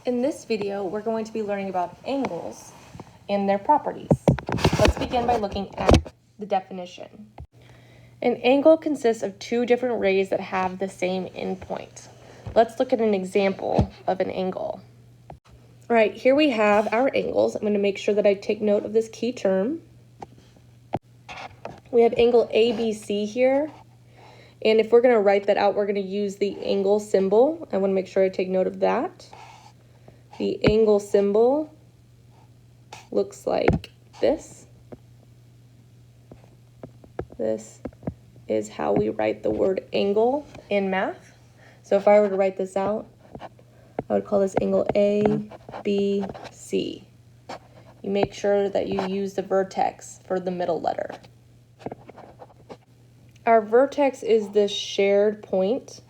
In this video, we're going to be learning about angles and their properties. Let's begin by looking at the definition. An angle consists of two different rays that have the same endpoint. Let's look at an example of an angle. All right, here we have our angles. I'm going to make sure that I take note of this key term. We have angle ABC here. And if we're going to write that out, we're going to use the angle symbol. I want to make sure I take note of that. The angle symbol looks like this. This is how we write the word angle in math. So if I were to write this out, I would call this angle ABC. You make sure that you use the vertex for the middle letter. Our vertex is this shared point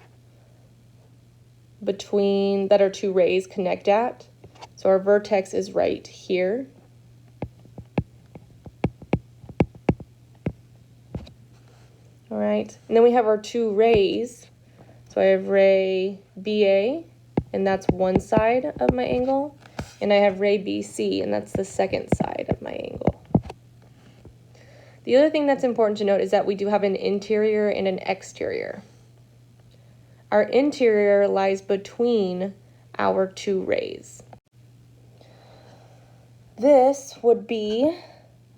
between that our two rays connect at. So our vertex is right here. All right, and then we have our two rays. So I have ray BA, and that's one side of my angle, and I have ray BC, and that's the second side of my angle. The other thing that's important to note is that we do have an interior and an exterior. Our interior lies between our two rays. This would be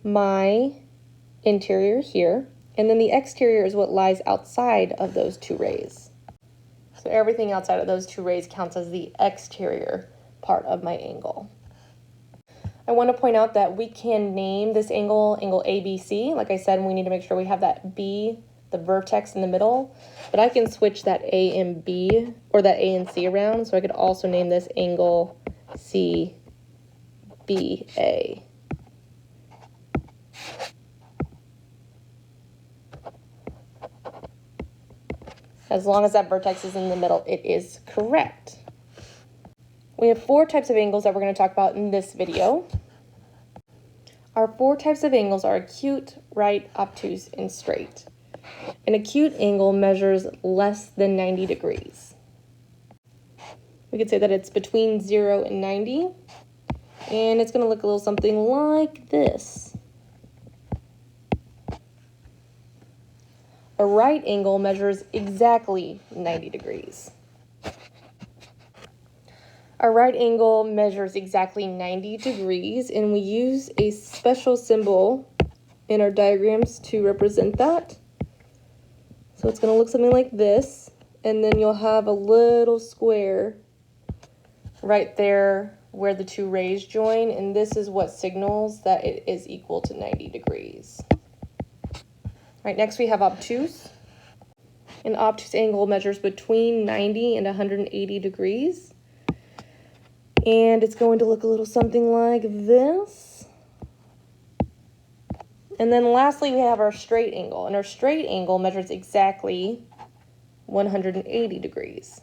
my interior here, and then the exterior is what lies outside of those two rays. So everything outside of those two rays counts as the exterior part of my angle. I want to point out that we can name this angle ABC. Like I said, we need to make sure we have that B, the vertex in the middle, but I can switch that A and B, or that A and C around, so I could also name this angle CBA. As long as that vertex is in the middle, it is correct. We have four types of angles that we're going to talk about in this video. Our four types of angles are acute, right, obtuse, and straight. An acute angle measures less than 90 degrees. We could say that it's between 0 and 90, and it's going to look a little something like this. A right angle measures exactly 90 degrees. Our right angle measures exactly 90 degrees, and we use a special symbol in our diagrams to represent that. So it's going to look something like this, and then you'll have a little square right there where the two rays join, and this is what signals that it is equal to 90 degrees. All right, next we have obtuse. An obtuse angle measures between 90 and 180 degrees. And it's going to look a little something like this. And then lastly, we have our straight angle. And our straight angle measures exactly 180 degrees.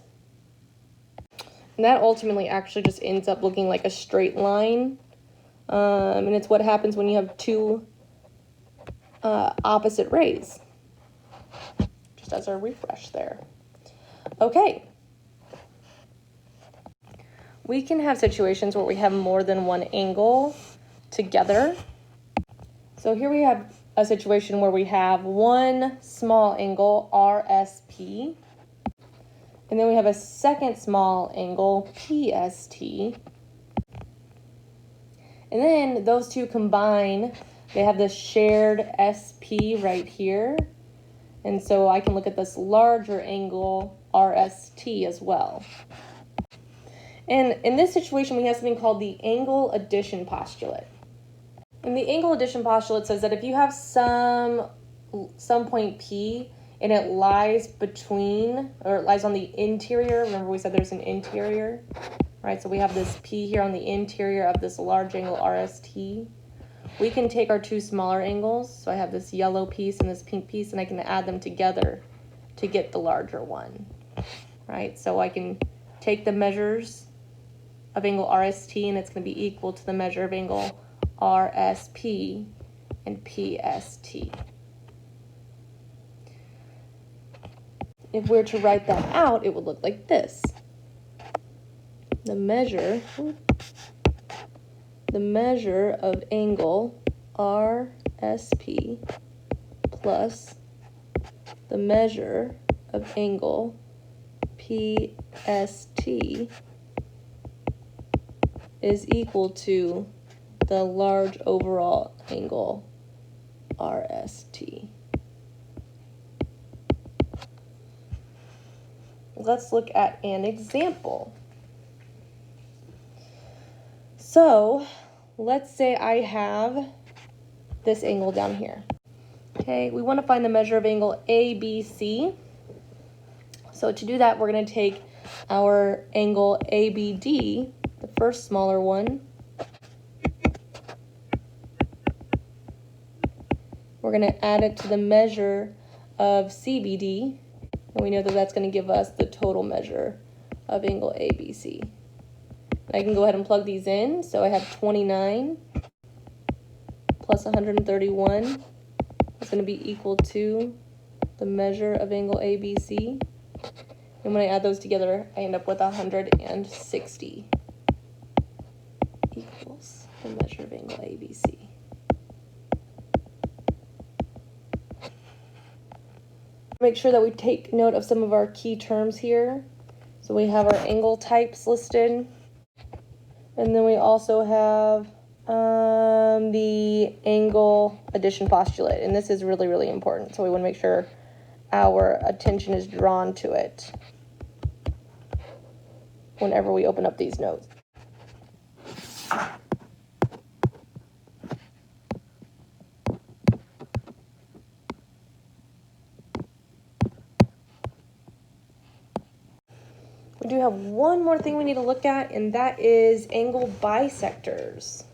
And that ultimately actually just ends up looking like a straight line. And it's what happens when you have two opposite rays. Just as a refresh there. Okay. We can have situations where we have more than one angle together. So here we have a situation where we have one small angle, RSP, and then we have a second small angle, PST. And then those two combine, they have this shared SP right here. And so I can look at this larger angle, RST, as well. And in this situation, we have something called the angle addition postulate. And the angle addition postulate says that if you have some point P and it lies between, or it lies on the interior, remember we said there's an interior, right? So we have this P here on the interior of this large angle RST. We can take our two smaller angles, so I have this yellow piece and this pink piece, and I can add them together to get the larger one, right? So I can take the measures of angle RST, and it's going to be equal to the measure of angle RSP and PST. If we were to write that out, it would look like this. the measure of angle RSP plus the measure of angle PST is equal to the large overall angle RST. Let's look at an example. So let's say I have this angle down here. Okay, we want to find the measure of angle ABC. So to do that, we're going to take our angle ABD, the first smaller one. We're going to add it to the measure of CBD, and we know that that's going to give us the total measure of angle ABC. I can go ahead and plug these in. So I have 29 plus 131 is going to be equal to the measure of angle ABC. And when I add those together, I end up with 160 equals the measure of angle ABC. Make sure that we take note of some of our key terms here. So we have our angle types listed. And then we also have the angle addition postulate. And this is really, really important. So we want to make sure our attention is drawn to it whenever we open up these notes. We do have one more thing we need to look at, and that is angle bisectors.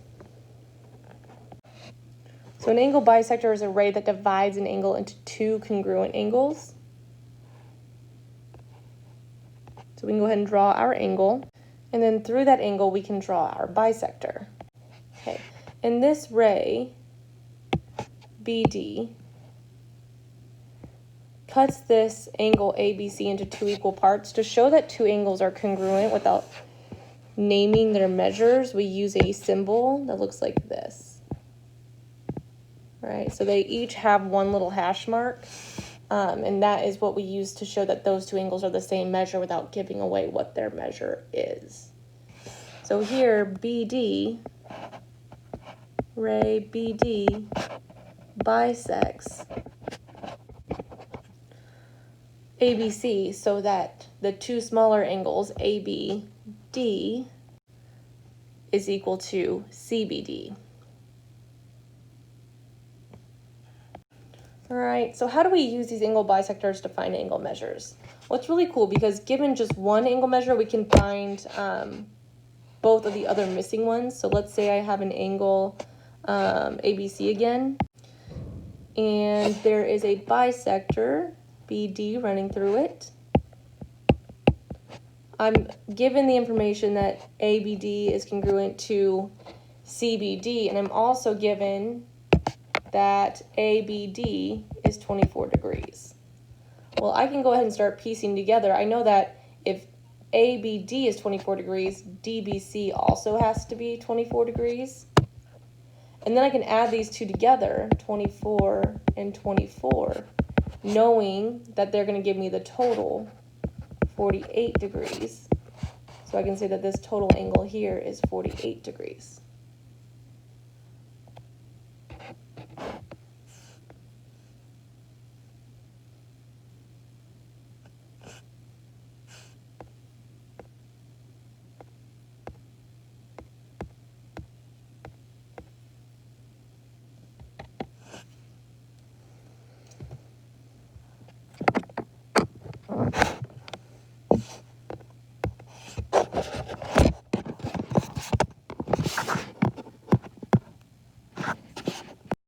So an angle bisector is a ray that divides an angle into two congruent angles. So we can go ahead and draw our angle, and then through that angle we can draw our bisector. Okay, and this ray, BD, cuts this angle ABC into two equal parts. To show that two angles are congruent without naming their measures, we use a symbol that looks like this. Right, so they each have one little hash mark, and that is what we use to show that those two angles are the same measure without giving away what their measure is. So here, BD, ray BD bisects ABC so that the two smaller angles, ABD, is equal to CBD. All right, so how do we use these angle bisectors to find angle measures? Well, it's really cool because given just one angle measure, we can find both of the other missing ones. So let's say I have an angle ABC again, and there is a bisector, BD, running through it. I'm given the information that ABD is congruent to CBD, and I'm also given that ABD is 24 degrees. Well, I can go ahead and start piecing together. I know that if ABD is 24 degrees, DBC also has to be 24 degrees. And then I can add these two together, 24 and 24, knowing that they're going to give me the total 48 degrees. So I can say that this total angle here is 48 degrees.